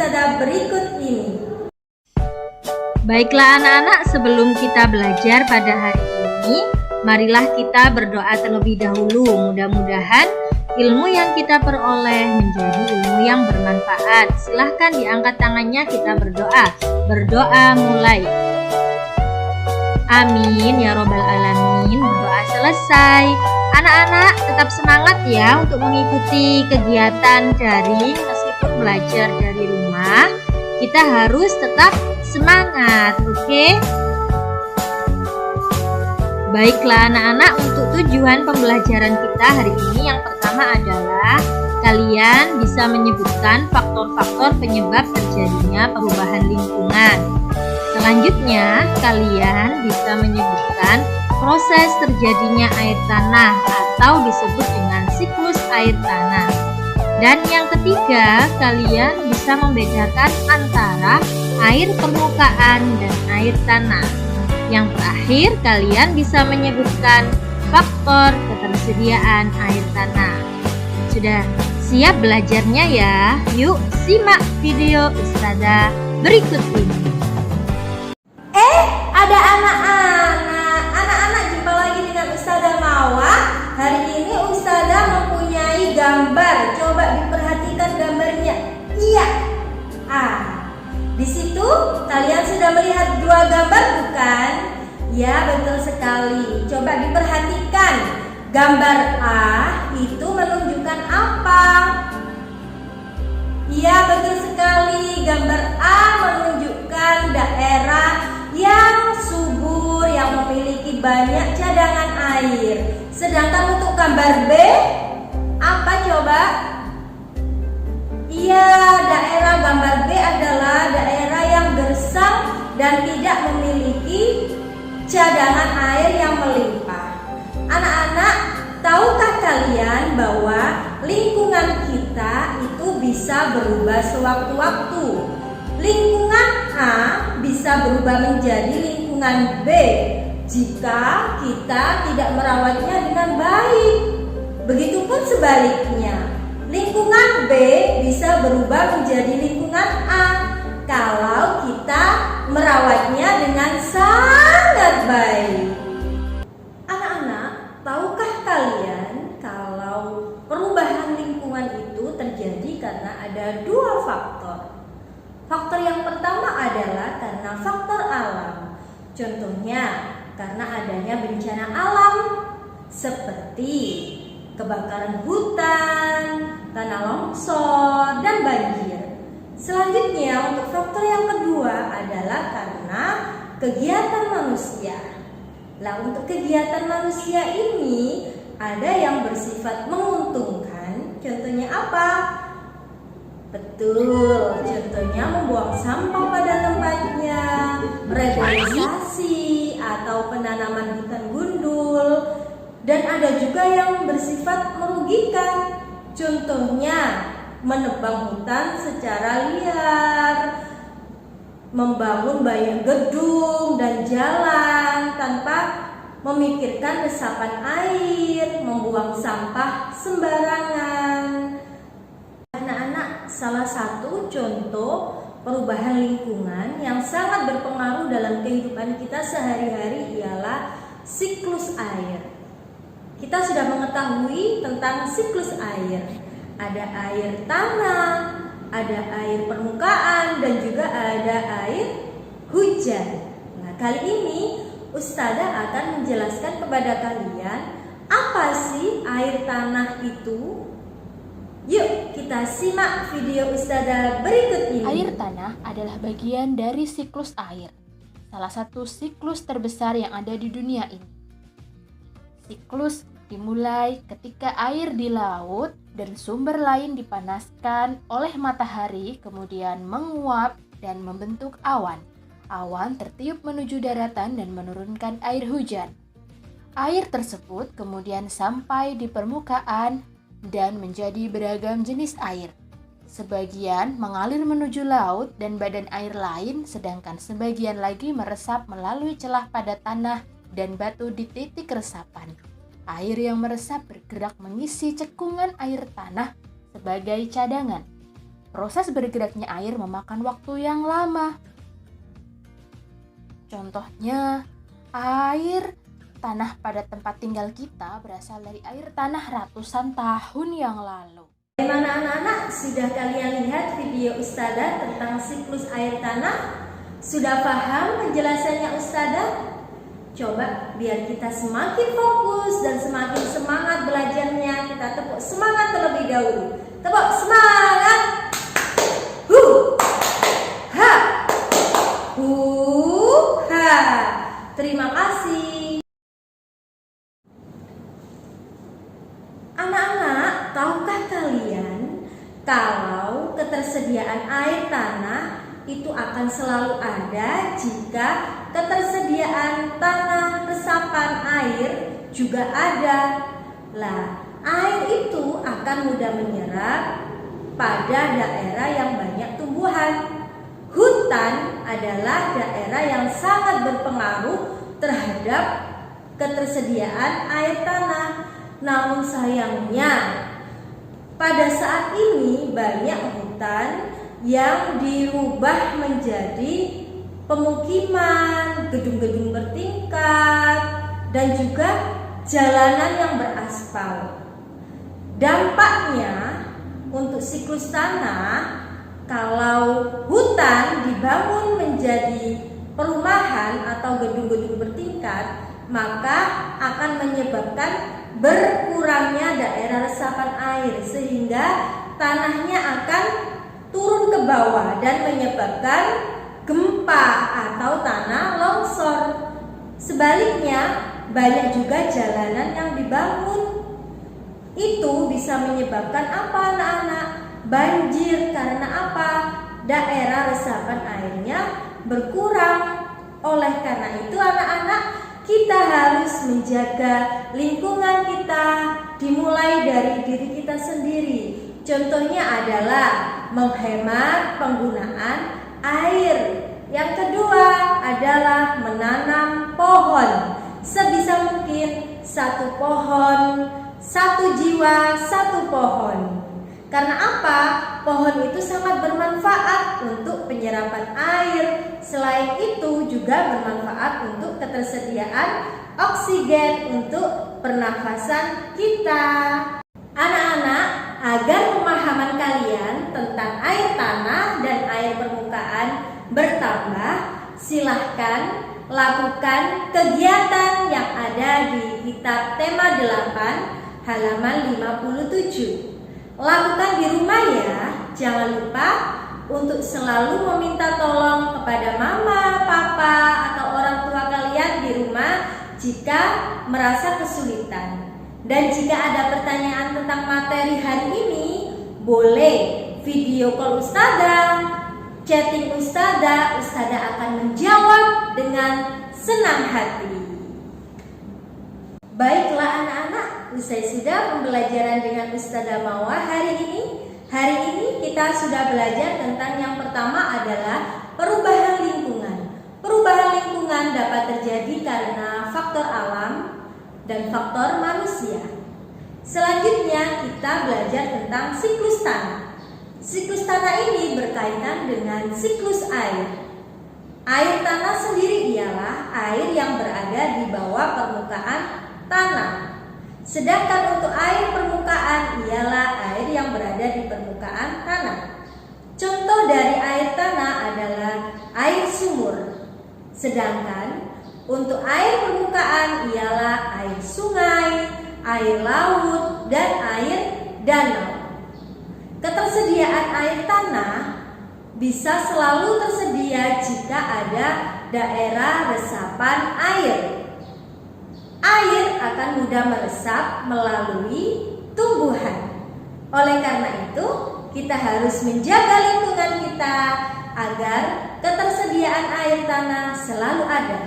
Ustazah berikut ini. Baiklah anak-anak, sebelum kita belajar pada hari ini, marilah kita berdoa terlebih dahulu. Mudah-mudahan ilmu yang kita peroleh menjadi ilmu yang bermanfaat. Silahkan diangkat tangannya, kita berdoa. Berdoa mulai. Amin ya robbal alamin. Berdoa selesai. Anak-anak tetap semangat ya untuk mengikuti kegiatan daring. Meskipun belajar dari rumah, kita harus tetap semangat, oke? Baiklah anak-anak, untuk tujuan pembelajaran kita hari ini yang pertama adalah kalian bisa menyebutkan faktor-faktor penyebab terjadinya perubahan lingkungan. Selanjutnya, kalian bisa menyebutkan proses terjadinya air tanah atau disebut dengan siklus air tanah. Dan yang ketiga, kalian bisa membedakan antara air permukaan dan air tanah. Yang terakhir, kalian bisa menyebutkan faktor ketersediaan air tanah. Sudah siap belajarnya ya? Yuk simak video Ustazah berikut ini. Ada anak-anak jumpa lagi dengan Ustazah Mawar. Hari ini Ustazah mempunyai gambar. Coba diperhatikan gambarnya. Iya. Di situ kalian sudah melihat dua gambar bukan? Ya, betul sekali. Coba diperhatikan. Gambar A itu menunjukkan apa? Iya, betul sekali. Gambar A menunjukkan daerah yang subur, yang memiliki banyak cadangan air. Sedangkan untuk gambar B, apa coba? Iya, daerah gambar B adalah daerah yang gersang dan tidak memiliki cadangan air yang melimpah. Anak-anak, tahukah kalian bahwa lingkungan kita itu bisa berubah sewaktu-waktu? Lingkungan A bisa berubah menjadi lingkungan B jika kita tidak merawatnya dengan baik. Begitupun sebaliknya, lingkungan B bisa berubah menjadi lingkungan A kalau kita merawatnya dengan sangat baik. Anak-anak, tahukah kalian kalau perubahan lingkungan itu terjadi karena ada dua faktor? Faktor yang pertama adalah karena faktor alam. Contohnya, karena adanya bencana alam seperti kebakaran hutan, tanah longsor, dan banjir. Selanjutnya, untuk faktor yang kedua adalah karena kegiatan manusia. Untuk kegiatan manusia ini ada yang bersifat menguntungkan. Contohnya apa? Betul, contohnya membuang sampah pada tempatnya, reforestasi atau penanaman hutan gundul. Dan ada juga yang bersifat merugikan. Contohnya menebang hutan secara liar, membangun banyak gedung dan jalan tanpa memikirkan resapan air, membuang sampah sembarangan. Anak-anak, salah satu contoh perubahan lingkungan yang sangat berpengaruh dalam kehidupan kita sehari-hari ialah siklus air. Kita sudah mengetahui tentang siklus air. Ada air tanah, ada air permukaan, dan juga ada air hujan. Nah, kali ini Ustazah akan menjelaskan kepada kalian apa sih air tanah itu. Yuk kita simak video Ustazah berikut ini. Air tanah adalah bagian dari siklus air, salah satu siklus terbesar yang ada di dunia ini. Siklus dimulai ketika air di laut dan sumber lain dipanaskan oleh matahari, kemudian menguap dan membentuk awan. Awan tertiup menuju daratan dan menurunkan air hujan. Air tersebut kemudian sampai di permukaan dan menjadi beragam jenis air. Sebagian mengalir menuju laut dan badan air lain, sedangkan sebagian lagi meresap melalui celah pada tanah dan batu di titik resapan. Air yang meresap bergerak mengisi cekungan air tanah sebagai cadangan. proses bergeraknya air memakan waktu yang lama. Contohnya, air tanah pada tempat tinggal kita berasal dari air tanah ratusan tahun yang lalu. Bagaimana anak-anak? Sudah kalian lihat video Ustazah tentang siklus air tanah? Sudah paham penjelasannya Ustazah? Coba biar kita semakin fokus dan semakin semangat belajarnya, kita tepuk semangat terlebih dahulu. Tepuk semangat. Ha. Ha. Terima kasih. Anak-anak, tahukah kalian kalau ketersediaan air tanah itu akan selalu ada jika ketersediaan tanah resapan air juga ada. Lah, air itu akan mudah menyerap pada daerah yang banyak tumbuhan. Hutan adalah daerah yang sangat berpengaruh terhadap ketersediaan air tanah. Namun sayangnya, pada saat ini banyak hutan yang dirubah menjadi pemukiman, gedung-gedung bertingkat, dan juga jalanan yang beraspal. Dampaknya untuk siklus tanah, kalau hutan dibangun menjadi perumahan atau gedung-gedung bertingkat, maka akan menyebabkan berkurangnya daerah resapan air, sehingga tanahnya akan turun ke bawah dan menyebabkan gempa atau tanah longsor. Sebaliknya, banyak juga jalanan yang dibangun. Itu bisa menyebabkan apa anak-anak? Banjir. Karena apa? Daerah resapan airnya berkurang. Oleh karena itu anak-anak, kita harus menjaga lingkungan kita, dimulai dari diri kita sendiri. Contohnya adalah menghemat penggunaan air. Yang kedua adalah menanam pohon. Sebisa mungkin satu pohon, satu jiwa, satu pohon. Karena apa? Pohon itu sangat bermanfaat untuk penyerapan air. Selain itu juga bermanfaat untuk ketersediaan oksigen untuk pernafasan kita. Anak-anak, agar pemahaman kalian tentang air tanah dan air permukaan bertambah, silahkan lakukan kegiatan yang ada di kitab tema 8 halaman 57. Lakukan di rumah ya. Jangan lupa untuk selalu meminta tolong kepada mama, papa, atau orang tua kalian di rumah jika merasa kesulitan. Dan jika ada pertanyaan tentang materi hari ini, boleh video call Ustazah, chatting Ustazah akan menjawab dengan senang hati. Baiklah anak-anak, usai sudah pembelajaran dengan Ustazah Mawar hari ini. Hari ini kita sudah belajar tentang yang pertama adalah perubahan lingkungan. Perubahan lingkungan dapat terjadi karena faktor alam dan faktor manusia. Selanjutnya kita belajar tentang siklus tanah. Siklus tanah ini berkaitan dengan siklus air. Air tanah sendiri ialah air yang berada di bawah permukaan tanah. Sedangkan untuk air permukaan ialah air yang berada di permukaan tanah. Contoh dari air tanah adalah air sumur. Sedangkan untuk air permukaan ialah air sungai, air laut, dan air danau. Ketersediaan air tanah bisa selalu tersedia jika ada daerah resapan air. Air akan mudah meresap melalui tumbuhan. Oleh karena itu, kita harus menjaga lingkungan kita agar ketersediaan air tanah selalu ada,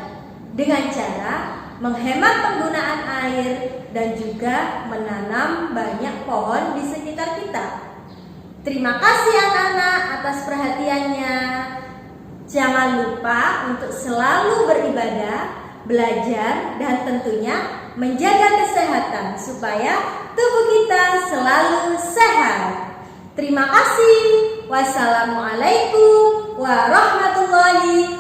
dengan cara menghemat penggunaan air dan juga menanam banyak pohon di sekitar kita. Terima kasih anak-anak atas perhatiannya. Jangan lupa untuk selalu beribadah, belajar, dan tentunya menjaga kesehatan supaya tubuh kita selalu sehat. Terima kasih. Wassalamualaikum warahmatullahi